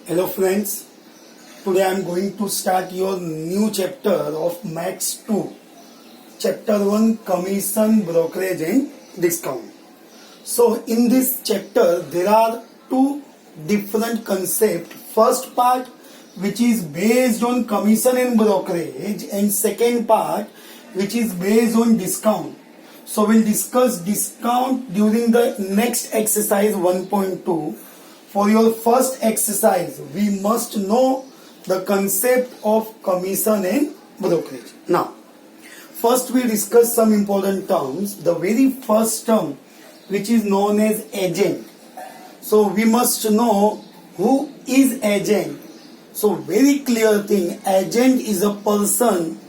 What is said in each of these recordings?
Hello friends, today I am going to start your new chapter of Maths 2. Chapter 1 Commission, Brokerage and Discount. So in this chapter there are two different concepts. First part which is based on commission and brokerage, and second part which is based on discount. So we'll discuss discount during the next exercise 1.2. For your first exercise, we must know the concept of commission and brokerage. Now, first we discuss some important terms. The very first term, which is known as agent. So we must know who is agent. So very clear thing, agent is a person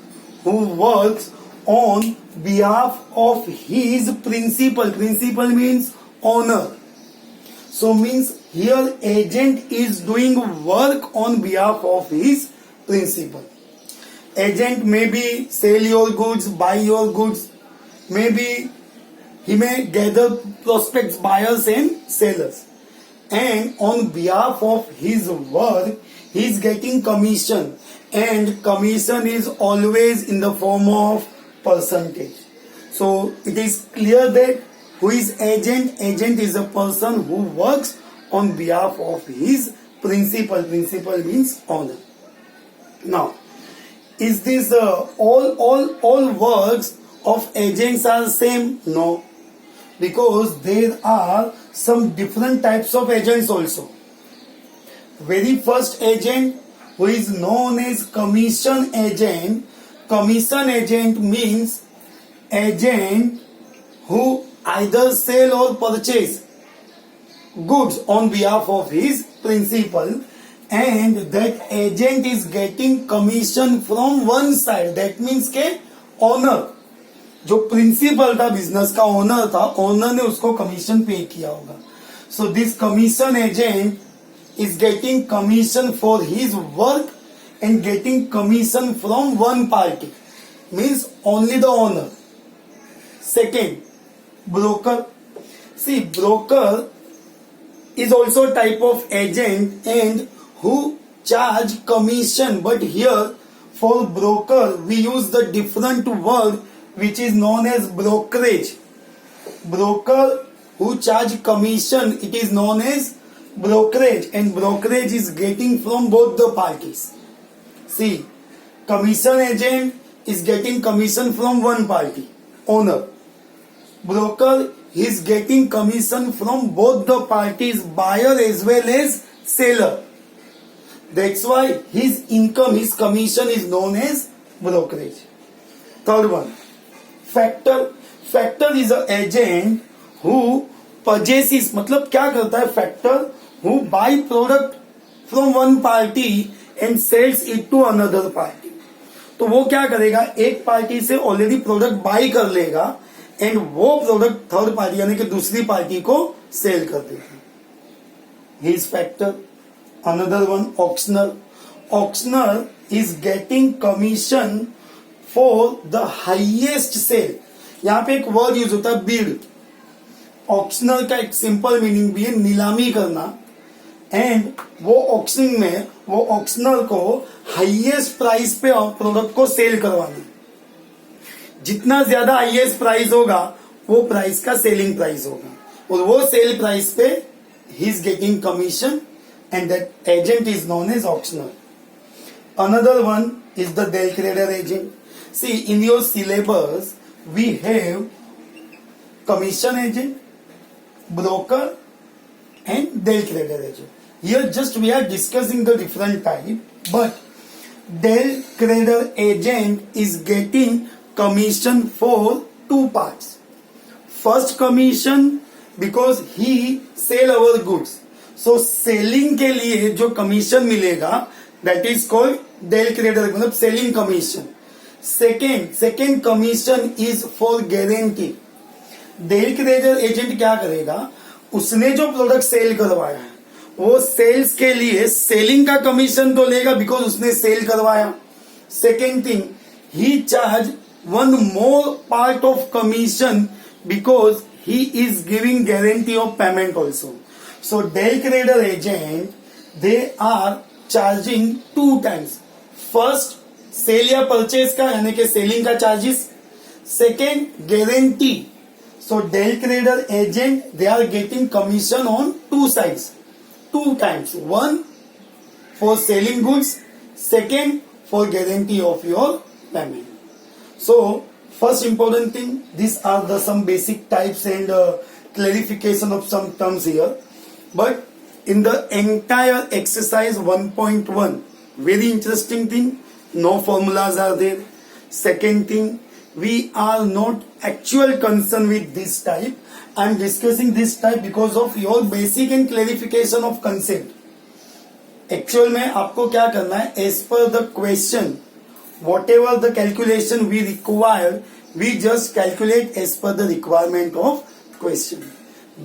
who works on behalf of his principal. Principal means owner. So means here agent is doing work on behalf of his principal. Agent may be sell your goods, buy your goods. Maybe he may gather prospects, buyers and sellers. And on behalf of his work, he is getting commission. And commission is always in the form of percentage. So it is clear that who is agent? Agent is a person who works on behalf of his principal. Principal means owner. Now, is this all works of agents are same? No, because there are some different types of agents also. Very first agent, who is known as commission agent. Commission agent means agent who either sell or purchase goods on behalf of his principal, and that agent is getting commission from one side. That means के owner, जो principal था business का owner था, owner ने उसको commission pay किया होगा. So this commission agent is getting commission for his work and getting commission from one party, means only the owner. Second, broker. See, broker is also a type of agent and who charge commission, but here for broker we use the different word which is known as brokerage. Broker who charge commission, it is known as brokerage, and brokerage is getting from both the parties. See, commission agent is getting commission from one party, owner. Broker is getting commission from both the parties, buyer as well as seller. That's why his income, his commission is known as brokerage. Third one, factor. Factor is an agent who purchases, मतलब क्या करता है factor, who buy product from one party and sells it to another party. तो वो क्या करेगा, एक party से ऑलरेडी प्रोडक्ट बाई कर लेगा एंड वो प्रोडक्ट थर्ड पार्टी यानी कि दूसरी पार्टी को सेल कर देगा. He is factor. Another one, auctioneer. Auctioneer is getting commission for the highest sale. यहाँ पे एक वर्ड यूज होता है बीड. ऑक्शनर का एक सिंपल मीनिंग भी है नीलामी करना, एंड वो ऑक्शनिंग में वो ऑक्शनर को हाईएस्ट प्राइस पे प्रोडक्ट को सेल करवाना. जितना ज्यादा हाईएस्ट प्राइस होगा वो प्राइस का सेलिंग प्राइस होगा, और वो सेल प्राइस पे he is getting commission and that agent is known as auctioneer. Another one is the del credere agent. See, in your syllabus we have commission agent, broker and Del Trader agent. Here just we are discussing the different type, but Del Trader agent is getting commission for two parts. First commission because he sell our goods. So selling के लिए जो commission मिलेगा that is called Del Trader, मतलब selling commission. Second commission is for guarantee. Del credere agent क्या करेगा, उसने जो product cell करवाया है वो सेल्स के लिए सेलिंग का कमीशन तो लेगा बिकॉज उसने सेल करवाया. Second thing, he charge one more part of commission because he is giving guarantee of payment also. So Del Trader agent they are charging 2 times. First, cell या purchase का यानी कि selling का charges. Second, guarantee. So Dell Trader agent, they are getting commission on 2 sides, 2 times. One for selling goods, second for guarantee of your payment. So first important thing, these are the some basic types and clarification of some terms here. But in the entire exercise 1.1, very interesting thing, no formulas are there. Second thing, we are not actual concerned with this type. I am discussing this type because of your basic and clarification of concept. Actual में आपको क्या करना है, as per the question, whatever the calculation we require, we just calculate as per the requirement of question.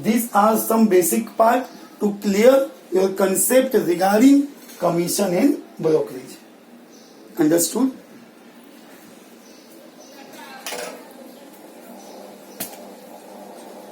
These are some basic part to clear your concept regarding commission and brokerage. Understood?